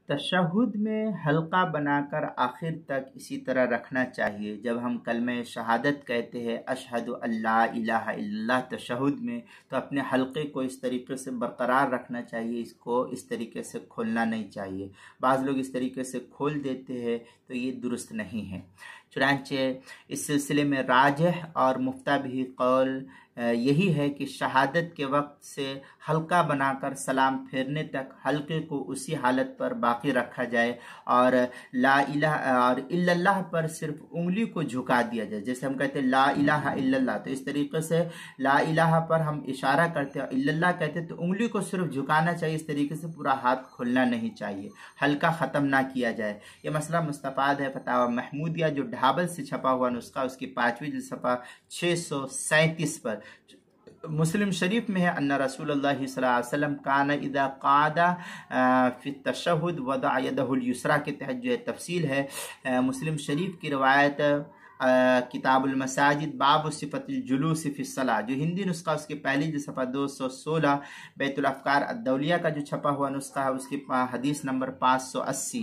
تشہد میں حلقہ بنا کر آخر تک اسی طرح رکھنا چاہیے۔ جب ہم کلمہ شہادت کہتے ہیں اشہد اللہ الہ الا اللہ تشہد میں، تو اپنے حلقے کو اس طریقے سے برقرار رکھنا چاہیے، اس کو اس طریقے سے کھولنا نہیں چاہیے۔ بعض لوگ اس طریقے سے کھول دیتے ہیں تو یہ درست نہیں ہے۔ چنانچہ اس سلسلے میں راجح اور مفتہ بھی قول یہی ہے کہ شہادت کے وقت سے حلقہ بنا کر سلام پھیرنے تک حلقے کو اسی حالت پر باقی رکھا جائے، اور لا الہ اور الا اللہ پر صرف انگلی کو جھکا دیا جائے۔ جیسے ہم کہتے ہیں لا الہ الا اللہ، تو اس طریقے سے لا الہ پر ہم اشارہ کرتے ہیں، الا اللہ کہتے ہیں تو انگلی کو صرف جھکانا چاہیے، اس طریقے سے پورا ہاتھ کھولنا نہیں چاہیے، حلقہ ختم نہ کیا جائے۔ یہ مسئلہ مستفاد ہے فتاوی محمودیہ جو ڈھابل سے چھپا ہوا نسخہ، اس کی 5ویں جلد صفحہ 637 پر۔ مسلم شریف میں ہے ان رسول اللہ صلی اللہ علیہ وسلم کان اذا قعد فی التشہد وضع یدہ الیسریٰ کے تحت جو ہے تفصیل ہے۔ مسلم شریف کی روایت کتاب المساجد باب صفت الجلوس فی الصلاۃ، جو ہندی نسخہ اس کی پہلی جلد صفحہ 216، بیت الافکار الدولیہ کا جو چھپا ہوا نسخہ ہے اس کی حدیث نمبر 580۔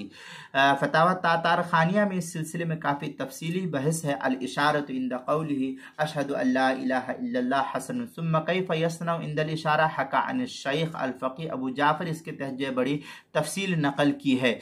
فتاوی تاتار خانیہ میں اس سلسلے میں کافی تفصیلی بحث ہے۔ الاشارۃ عند قولہ اشہد ان لا الہ الا اللہ حسن ثم کیف یصنع عند الاشارہ، حکى عن الشیخ الفقیہ ابو جعفر، اس کے تحت جو بڑی تفصیل نقل کی ہے۔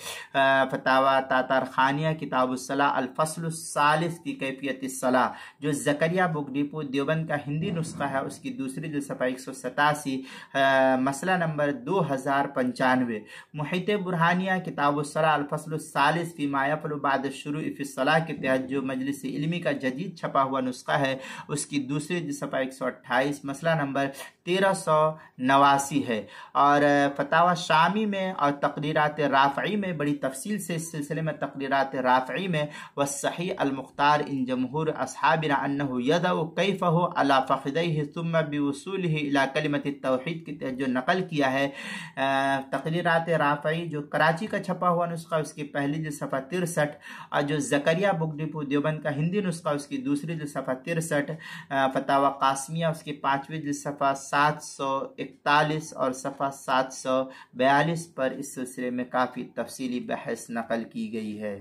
فتاوی تاتار خانیہ کتاب الصلاۃ الفصل الثالث فی کیفیت الصلاۃ، جو زکریا بک ڈپو دیوبند کا ہندی نسخہ ہے، اس کی دوسری جلد صفحہ 187، مسئلہ نمبر 2095۔ محیط برہانیہ کتاب الصلاۃ الفصل الثالث فی ما یفعل بعد الشروع فی الصلاۃ کے تحت جو مجلس علمی کا جدید چھپا ہوا نسخہ ہے، اس کی دوسری جلد صفحہ 128، مسئلہ نمبر 1389 ہے۔ اور فتاوی شامی میں اور تقریرات رافعی میں بڑی تفصیل سے اس سلسلے میں تقریرات رافعی میں والصحیح المختار ان جمہور اصحابنا انہ یدع کیفہ علی فخذیہ ثم بوصولہ الی کلمۃ التوحید کے تحت جو نقل کیا ہے۔ تقریرات رافعی جو کراچی کا چھپا ہوا نسخہ اس کی پہلی جلد صفحہ 63، اور جو زکریا بک ڈپو دیوبند کا ہندی نسخہ اس کی دوسری جلد صفحہ 63، فتاوی قاسمیہ اس کی 5ویں جلد صفحہ 741 اور صفحہ 742 پر اس سلسلے میں کافی تفصیلی بحث نقل کی گئی ہے۔